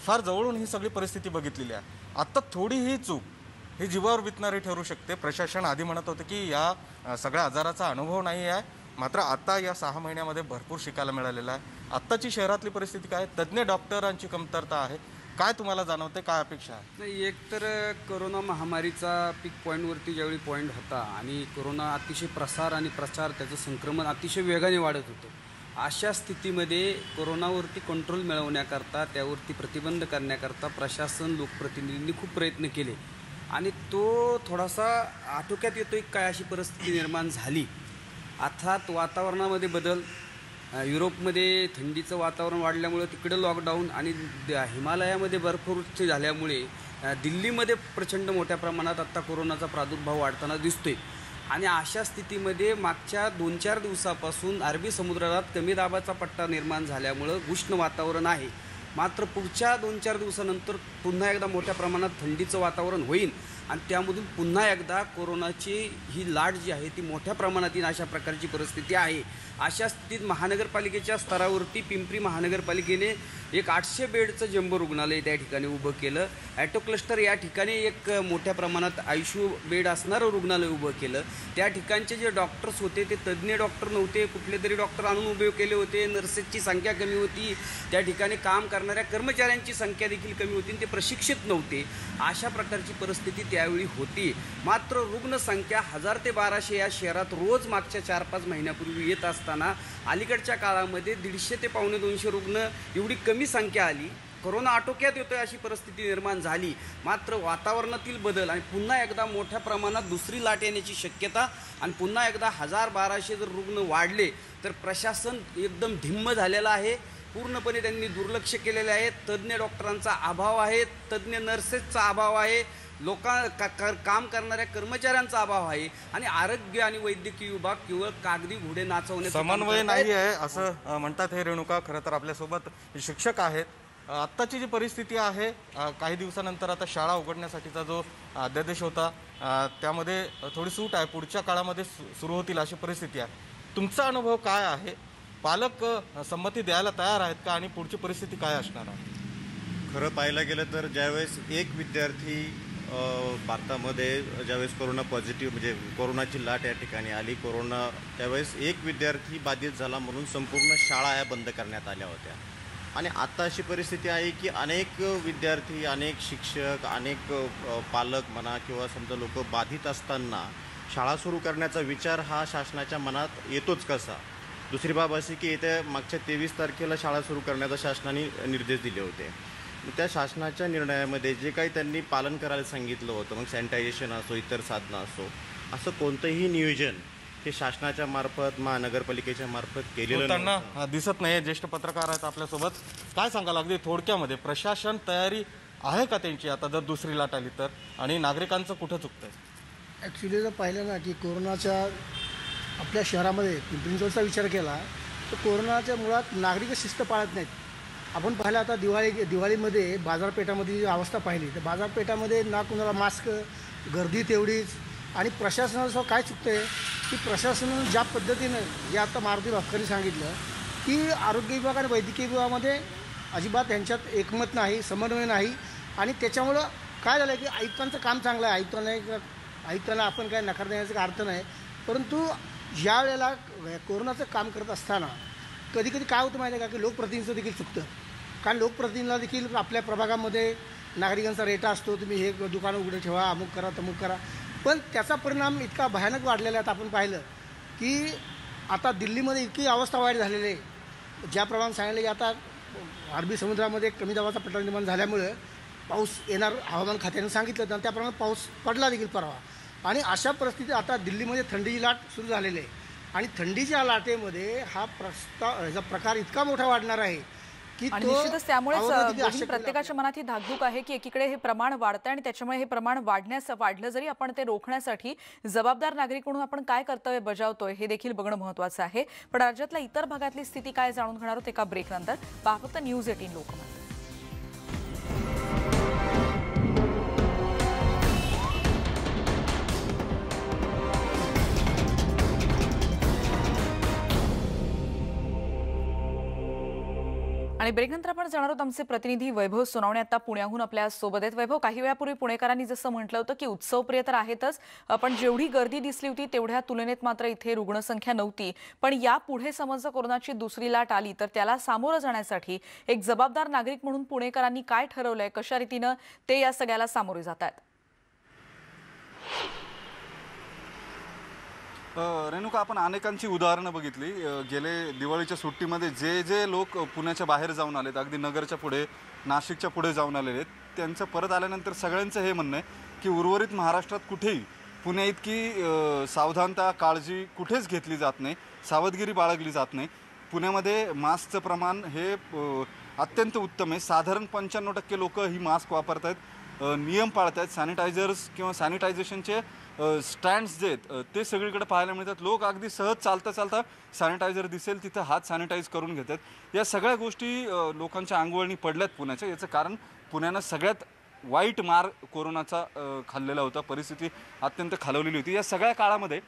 फार जवळून ही सगळी परिस्थिती बघितलेली आहे. आत्ता थोडी ही चूक ही जीवावर वितणारी ठरू शकते. प्रशासन आधी म्हणत होतं की या सगळ्या आजाराचा अनुभव नाही आहे, मात्र आता या 6 महिन्यामध्ये भरपूर शिकायला मिळालेलं आहे. आत्ताची शहरातली परिस्थिती काय, तज्ज्ञ डॉक्टरांची कमतरता आहे, काय तुम्हाला जाणवते, काय अपेक्षा आहे? नाही, एक तर कोरोना महामारीचा पीक पॉईंटवरती ज्यावेळी पॉईंट होता आणि कोरोना अतिशय प्रसार आणि प्रचार त्याचं संक्रमण अतिशय वेगाने वाढत होतं. अशा स्थितीमध्ये कोरोनावरती कंट्रोल मिळवण्याकरता, त्यावरती प्रतिबंध करण्याकरता प्रशासन, लोकप्रतिनिधींनी खूप प्रयत्न केले आणि तो थोडासा आटोक्यात येतो एक काय अशी परिस्थिती निर्माण झाली. अर्थात वातावरणामध्ये बदल, युरोपमध्ये थंडीचं वातावरण वाढल्यामुळं तिकडे लॉकडाऊन आणि हिमालयामध्ये बर्फवृष्टी झाल्यामुळे दिल्लीमध्ये प्रचंड मोठ्या प्रमाणात आत्ता कोरोनाचा प्रादुर्भाव वाढताना दिसतोय. आणि अशा स्थितीमध्ये मागच्या 2-4 दिवसापासून अरबी समुद्रात कमी दाबाचा पट्टा निर्माण झाल्यामुळं उष्ण वातावरण आहे. मात्र पुढच्या 2-4 दिवसानंतर पुन्हा एकदा मोठ्या प्रमाणात थंडीचं वातावरण होईल आणि त्यामधून पुन्हा एकदा कोरोनाची ही लाट जी आहे ती मोठ्या प्रमाणात येईल अशा प्रकारची परिस्थिती आहे. अशा स्थितीत महानगरपालिकेच्या स्तरावरती पिंपरी महानगरपालिकेने एक 800 बेडचं जम्बो रुग्णालय त्या ठिकाणी उभं केलं. ॲटो क्लस्टर या ठिकाणी एक मोठ्या प्रमाणात ICU बेड असणारं रुग्णालय उभं केलं. त्या ठिकाणचे जे डॉक्टर्स होते ते तज्ज्ञ डॉक्टर नव्हते, कुठले तरी डॉक्टर आणून उभे केले होते. नर्सेसची संख्या कमी होती, त्या ठिकाणी काम करणाऱ्या कर्मचाऱ्यांची संख्या देखील कमी होती, ते प्रशिक्षित नव्हते. अशा प्रकारची परिस्थिती त्यावेळी होती. मात्र रुग्णसंख्या 1000 ते 1200 या शहरात रोज मागच्या 4-5 महिन्यापूर्वी येत असताना अलीकडच्या काळामध्ये 150 ते 250 रुग्ण एवढी कमी संख्या आली. कोरोना आटोक्यात येतोय अशी परिस्थिती निर्माण झाली. मात्र वातावरणातील बदल आणि पुन्हा एकदा मोठ्या प्रमाणात दुसरी लाट येण्याची शक्यता आणि पुन्हा एकदा 1000-1200 जर रुग्ण वाढले तर प्रशासन एकदम धिम्म झालेलं आहे. पूर्णपणे त्यांनी दुर्लक्ष केलेले आहे. तज्ज्ञ डॉक्टरांचा अभाव आहे, तज्ज्ञ नर्सेसचा अभाव आहे, काम करणाऱ्या कर्मचाऱ्यांचा अभाव आहे आणि आरोग्य आणि वैद्यकीय विभाग केवळ कागदी घोडे नाचवण्याचं समन्वय नाही आहे असं म्हणतात हे रेणुका. खरं तर आपल्यासोबत शिक्षक आहेत. आत्ताची जी परिस्थिती आहे, काही दिवसानंतर आता शाळा उघडण्यासाठीचा जो अध्यादेश होता त्यामध्ये थोडी सूट आहे, पुढच्या काळामध्ये सुरू होतील अशी परिस्थिती आहे. तुमचा अनुभव काय आहे? पालक संमती द्यायला तयार आहेत का आणि पुढची परिस्थिती काय असणार आहे? खरं पाहायला गेलं तर ज्यावेळेस एक विद्यार्थी भारतामध्ये ज्यावेळेस कोरोना पॉझिटिव्ह म्हणजे कोरोनाची लाट या ठिकाणी आली, त्यावेळेस एक विद्यार्थी बाधित झाला म्हणून संपूर्ण शाळा या बंद करण्यात आल्या होत्या. आणि आता अशी परिस्थिती आहे की अनेक विद्यार्थी, अनेक शिक्षक, अनेक पालक म्हणा किंवा समजा लोक बाधित असताना शाळा सुरू करण्याचा विचार हा शासनाच्या मनात येतोच कसा. दुसरी बाब अशी की येत्या मागच्या 23 तारखेला शाळा सुरू करण्याचा शासनाने निर्देश दिले होते. त्या शासनाच्या निर्णयामध्ये जे काही त्यांनी पालन करायला सांगितलं होतं, मग सॅनिटायझेशन असो, इतर साधनं असो, असं कोणतंही नियोजन हे शासनाच्या मार्फत, महानगरपालिकेच्या मार्फत केलेलं त्यांना दिसत नाही. ज्येष्ठ पत्रकार आहेत आपल्यासोबत. काय सांगाल अगदी थोडक्यामध्ये, प्रशासन तयारी आहे का त्यांची आता जर दुसरी लाट आली तर, आणि नागरिकांचं कुठं चुकतंय? ॲक्च्युली जर पाहिलं ना की कोरोनाच्या आपल्या शहरामध्ये पिंपरी चिंचवडचा विचार केला तर कोरोनाच्या मुळात नागरिक शिस्त पाळत नाहीत. आपण पाहिलं आता दिवाळीमध्ये बाजारपेठामध्ये जी अवस्था पाहिली तर बाजारपेठामध्ये ना कुणाला मास्क, गर्दी तेवढीच. आणि प्रशासनाचं काय चुकतं आहे की प्रशासनानं ज्या पद्धतीनं जे आता मारुती भापकरनी सांगितलं की आरोग्य विभाग आणि वैद्यकीय विभागामध्ये अजिबात यांच्यात एकमत नाही, समन्वय नाही. आणि त्याच्यामुळं काय झालं की आयुक्तांचं काम चांगलं आहे, आयुक्तांना आपण काय नकार देण्याचा अर्थ नाही. परंतु ज्या वेळेला कोरोनाचं काम करत असताना कधी कधी काय होतं माहिती आहे का की लोकप्रतिनिधीचं देखील चुकतं. कारण लोकप्रतिनिधीला देखील आपल्या प्रभागामध्ये नागरिकांचा रेटा असतो, तुम्ही हे दुकानं उघडं ठेवा, अमुक करा, तमुक करा. पण त्याचा परिणाम इतका भयानक वाढलेला आहे. आपण पाहिलं की आता दिल्लीमध्ये इतकी अवस्था वाईट झालेली आहे. ज्याप्रमाणे सांगितलं की आता अरबी समुद्रामध्ये कमी दाबाचा पट्टा निर्माण झाल्यामुळे पाऊस येणार हवामान खात्याने सांगितलं तर त्याप्रमाणे पाऊस पडला देखील परवा. आणि अशा परिस्थितीत आता दिल्लीमध्ये थंडीची लाट सुरू झालेली आहे आणि थंडीच्या लाटेमध्ये ह्याचा प्रकार इतका मोठा वाढणार आहे की आणि तो निश्चितच त्यामुळेच आवरणं देखील दोन्ही अशक्य प्रत्येकाच्या मनात ही धाकधूक आहे की एकीकडे हे प्रमाण वाढतंय आणि त्याच्यामुळे हे प्रमाण वाढलं जरी आपण ते रोखण्यासाठी जबाबदार नागरिक म्हणून आपण काय कर्तव्य बजावतोय हे देखील बघणं महत्त्वाचं आहे. पण राज्यातल्या इतर भागातली स्थिती काय जाणून घेणार आहोत एका ब्रेकनंतर. पहा फक्त न्यूज 18 लोकमत. आणि ब्रेकनंतर आपण जाणार आहोत आमचे प्रतिनिधी वैभव सोनवणे आता पुण्याहून आपल्या सोबत आहेत. वैभव, काही वेळापूर्वी पुणेकरांनी जसं म्हटलं होतं की उत्सवप्रिय तर आहेतच, पण जेवढी गर्दी दिसली होती तेवढ्या तुलनेत मात्र इथे रुग्णसंख्या नव्हती. पण यापुढे समज कोरोनाची दुसरी लाट आली तर त्याला सामोरं जाण्यासाठी एक जबाबदार नागरिक म्हणून पुणेकरांनी काय ठरवलंय, कशा रीतीनं ते या सगळ्याला सामोरे जात आहेत? रेणुका, आपण अनेकांची उदाहरणं बघितली. गेले दिवाळीच्या सुट्टीमध्ये जे जे लोक पुण्याच्या बाहेर जाऊन आलेत, अगदी नगरच्या पुढे, नाशिकच्या पुढे जाऊन आलेले आहेत, त्यांचं परत आल्यानंतर सगळ्यांचं हे म्हणणं आहे की उर्वरित महाराष्ट्रात कुठेही पुण्या इतकी सावधानता, काळजी कुठेच घेतली जात नाही, सावधगिरी बाळगली जात नाही. पुण्यामध्ये मास्कचं प्रमाण हे अत्यंत उत्तम आहे. साधारण 95% लोक ही मास्क वापरत आहेत, नियम पाळत आहेत. सॅनिटायझर्स किंवा सॅनिटायझेशनचे स्टँड्स जे आहेत ते सगळीकडे पाहायला मिळतात. लोक अगदी सहज चालता चालता सॅनिटायझर दिसेल तिथं हात सॅनिटाईज करून घेतात. या सगळ्या गोष्टी लोकांच्या अंगवळणी पडल्यात पुण्याच्या. याचं कारण पुण्यानं सगळ्यात वाईट मार कोरोनाचा खाल्लेला होता, परिस्थिती अत्यंत खालवलेली होती. या सगळ्या काळामध्ये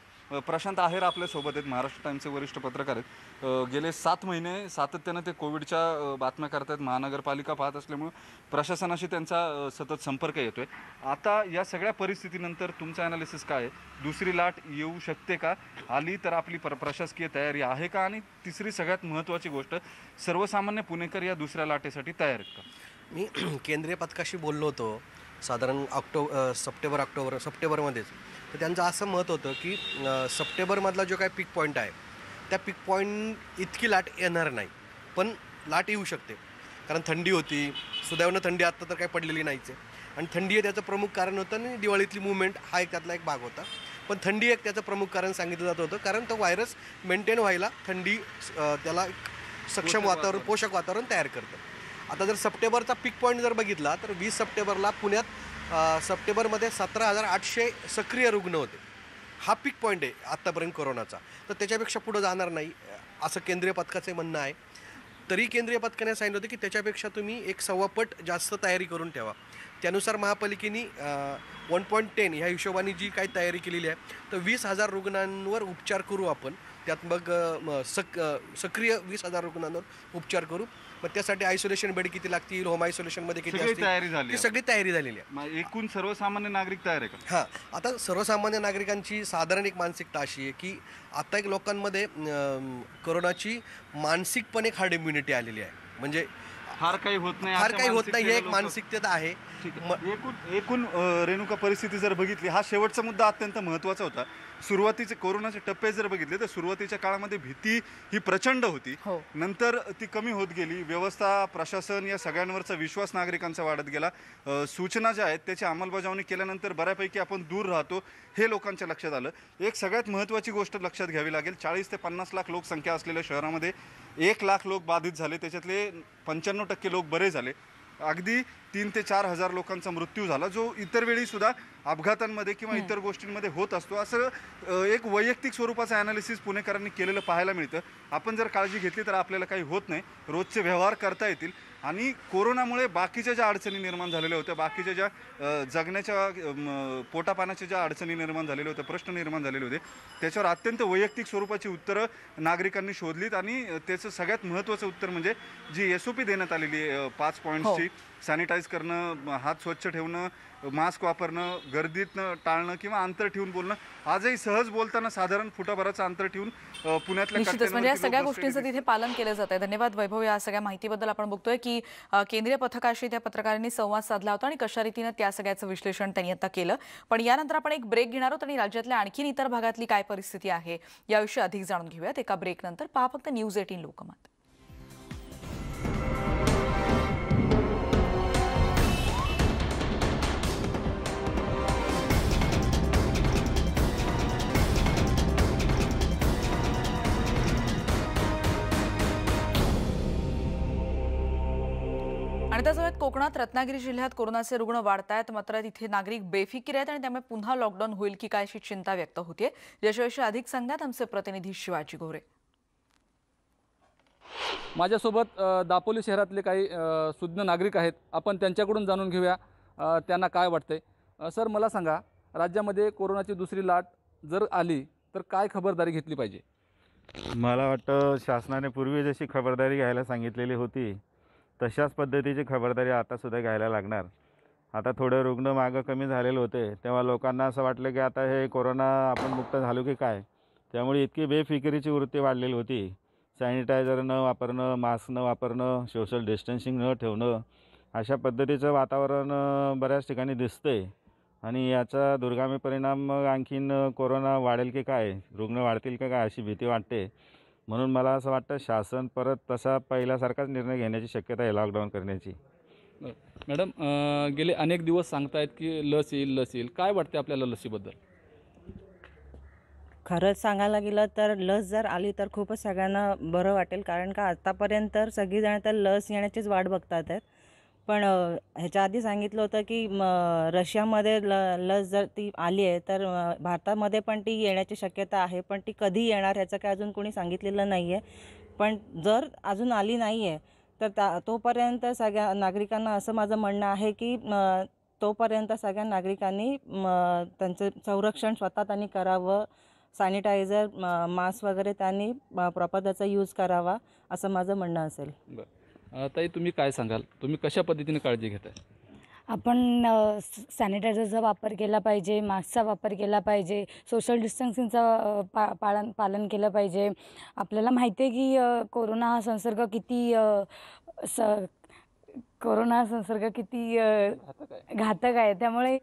प्रशांत आहेर आपल्यासोबत आहेत, महाराष्ट्र टाइम्सचे वरिष्ठ पत्रकार आहेत. गेले 7 महिने सातत्यानं ते कोविडच्या बातम्या करतात. महानगरपालिका पाहत असल्यामुळे प्रशासनाशी त्यांचा सतत संपर्क येतोय. आता या सगळ्या परिस्थितीनंतर तुमचं ॲनालिसिस काय आहे? दुसरी लाट येऊ शकते का? आली तर आपली प्रशासकीय तयारी आहे का? आणि तिसरी सगळ्यात महत्त्वाची गोष्ट, सर्वसामान्य पुणेकर या दुसऱ्या लाटेसाठी तयार आहेत का? मी केंद्रीय पथकाशी बोललो होतो साधारण सप्टेंबरमध्येच. तर त्यांचं असं मत होतं की सप्टेंबरमधला जो काय पीक पॉईंट आहे त्या पीक पॉईंट इतकी लाट येणार नाही, पण लाट येऊ शकते. कारण थंडी होती, सुदैवानं थंडी आत्ता तर काही पडलेली नाहीच आहे. आणि थंडी आहे त्याचं प्रमुख कारण होतं आणि दिवाळीतली मूवमेंट हा एक त्यातला एक भाग होता. पण थंडी एक त्याचं प्रमुख कारण सांगितलं जात होतं, कारण तो व्हायरस मेंटेन व्हायला थंडी त्याला एक सक्षम वातावरण, पोषक वातावरण तयार करतं. आता जर सप्टेंबरचा पीक पॉईंट जर बघितला तर 20 सप्टेंबरला पुण्यात सप्टेंबरमध्ये 17,800 सक्रिय रुग्ण होते. हा पीक पॉईंट आहे आत्तापर्यंत कोरोनाचा. तर त्याच्यापेक्षा पुढं जाणार नाही असं केंद्रीय पथकाचे म्हणणं आहे. तरी केंद्रीय पथकाने सांगितलं होतं की त्याच्यापेक्षा तुम्ही 1.25 पट जास्त तयारी करून ठेवा. त्यानुसार महापालिकेने 1.10 ह्या हिशोबाने जी काही तयारी केलेली आहे, तर 20,000 रुग्णांवर उपचार करू आपण. त्यात मग सक्रिय 20,000 रुग्णांवर उपचार करू. मग त्यासाठी आयसोलेशन बेड किती लागतील, होम आयसोलेशनमध्ये किती असतील, ती सगळी तयारी झालेली आहे. एकूण सर्वसामान्य नागरिक तयार आहे का? हां, आता सर्वसामान्य नागरिकांची साधारण एक मानसिकता अशी आहे की आता एक लोकांमध्ये कोरोनाची मानसिकपणे एक हार्ड इम्युनिटी आलेली आहे. म्हणजे फार काही होत नाही हे एक मानसिकता आहे. एकूण रेणुका परिस्थिती जर बघितली, हा शेवटचा मुद्दा अत्यंत महत्त्वाचा होता. सुरुवातीचे कोरोनाचे टप्पे जर बघितले तर सुरुवातीच्या काळामध्ये भीती ही प्रचंड होती, नंतर ती कमी होत गेली. व्यवस्था, प्रशासन या सगळ्यांवरचा विश्वास नागरिकांचा वाढत गेला. सूचना ज्या आहेत त्याची अंमलबजावणी केल्यानंतर बऱ्यापैकी आपण दूर राहतो हे लोकांच्या लक्षात आलं. एक सगळ्यात महत्त्वाची गोष्ट लक्षात घ्यावी लागेल, 40 ते 50 लाख लोकसंख्या असलेल्या शहरामध्ये 1 लाख लोक बाधित झाले, त्याच्यातले 95% लोक बरे झाले. अगदी 3 ते 4 हजार लोकांचा मृत्यू झाला, जो इतर वेळी सुद्धा अपघातांमध्ये किंवा इतर गोष्टींमध्ये होत असतो. असं एक वैयक्तिक स्वरूपाचं ॲनालिसिस पुणेकरांनी केलेलं पाहायला मिळतं. आपण जर काळजी घेतली तर आपल्याला काही होत नाही, रोजचे व्यवहार करता येतील. आणि कोरोनामुळे बाकीच्या ज्या अडचणी निर्माण झालेल्या होत्या, बाकीच्या ज्या जगण्याच्या पोटापाण्याच्या ज्या अडचणी निर्माण झालेल्या होत्या, प्रश्न निर्माण झालेले होते, त्याच्यावर अत्यंत वैयक्तिक स्वरूपाची उत्तरं नागरिकांनी शोधलीत. आणि त्याचं सगळ्यात महत्त्वाचं उत्तर म्हणजे जी SOP देण्यात आलेली आहे 5 पॉईंट्सची, सॅनिटाईज करणं, हात स्वच्छ ठेवणं, मास्क वापरणं, गर्दीतनं टाळणं किंवा अंतर ठेवून बोलणं. आजही सहज बोलताना साधारण फुटाभराचं अंतर ठेवून पुण्यातल्या निश्चितच म्हणजे या सगळ्या गोष्टींचं तिथे पालन केलं जात आहे. धन्यवाद वैभव, या सगळ्या माहितीबद्दल. आपण बघतोय की केंद्रीय पथकाशी त्या पत्रकारांनी संवाद साधला होता आणि कशा रीतीनं त्या सगळ्याचं विश्लेषण त्यांनी आता केलं. पण यानंतर आपण एक ब्रेक घेणार आहोत आणि राज्यातल्या आणखीन इतर भागातली काय परिस्थिती आहे याविषयी अधिक जाणून घेऊयात एका ब्रेकनंतर. पहा फक्त न्यूज 18 लोकमत. आणि त्यासोबत कोकणात रत्नागिरी जिल्ह्यात कोरोनाचे रुग्ण वाढत आहेत, मात्र तिथे नागरिक बेफिकीर आहेत आणि त्यामुळे पुन्हा लॉकडाऊन होईल की काय अशी चिंता व्यक्त होते। याच्याविषयी अधिक सांगतात आमचे प्रतिनिधी शिवाजी गोरे। माझ्यासोबत दापोली शहरातले काही सुज्ञ नागरिक आहेत, आपण त्यांच्याकडून जाणून घेऊया त्यांना काय वाटतंय। सर, मला सांगा, राज्यामध्ये कोरोनाची दुसरी लाट जर आली तर काय खबरदारी घेतली पाहिजे? मला वाटतं शासनाने पूर्वी जशी खबरदारी घ्यायला सांगितलेली होती तशाच पद्धतीची खबरदारी आतासुद्धा घ्यायला लागणार। आता थोडे रुग्ण मागं कमी झालेले होते तेव्हा लोकांना असं वाटलं की आता हे कोरोना आपण मुक्त झालो की काय, त्यामुळे इतकी बेफिकिरीची वृत्ती वाढलेली होती। सॅनिटायझर न वापरणं, मास्क न वापरणं, सोशल डिस्टन्सिंग न ठेवणं, अशा पद्धतीचं वातावरण बऱ्याच ठिकाणी दिसतंय आणि याचा दुर्गामी परिणाम मग आणखीन कोरोना वाढेल की काय, रुग्ण वाढतील की काय अशी भीती वाटते। म्हणून मला असं वाटतं शासन परत तसा पहिल्यासारखाच निर्णय घेण्याची शक्यता आहे लॉकडाऊन करण्याची। मॅडम, गेले अनेक दिवस सांगतायत की लस येईल, काय वाटते आपल्याला लसीबद्दल? खरंच सांगायला गेलं तर लस जर आली तर खूपच सगळ्यांना बरं वाटेल, कारण का आतापर्यंत तर सगळीजण तर लस येण्याचीच वाट बघतात आहेत। पण ह्याच्या आधी सांगितलं होतं की रशियामध्ये लस जर ती आली आहे तर भारतामध्ये पण ती येण्याची शक्यता आहे, पण ती कधी येणार ह्याचं काय अजून कोणी सांगितलेलं नाही आहे। पण जर अजून आली नाही आहे तर तोपर्यंत सगळ्या नागरिकांना असं माझं म्हणणं आहे की तोपर्यंत सगळ्या नागरिकांनी त्यांचं संरक्षण स्वतः त्यांनी करावं, सॅनिटायझर, मास्क वगैरे त्यांनी प्रॉपर त्याचा यूज करावा असं माझं म्हणणं असेल। ताई, तुम्ही काय सांगाल? तुम्ही कशा पद्धतीने काळजी घेताय? आपण सॅनिटायझरचा वापर केला पाहिजे, मास्कचा वापर केला पाहिजे, सोशल डिस्टन्सिंगचा पालन केलं पाहिजे। आपल्याला माहिती आहे की कोरोना हा संसर्ग किती घातक आहे, त्यामुळे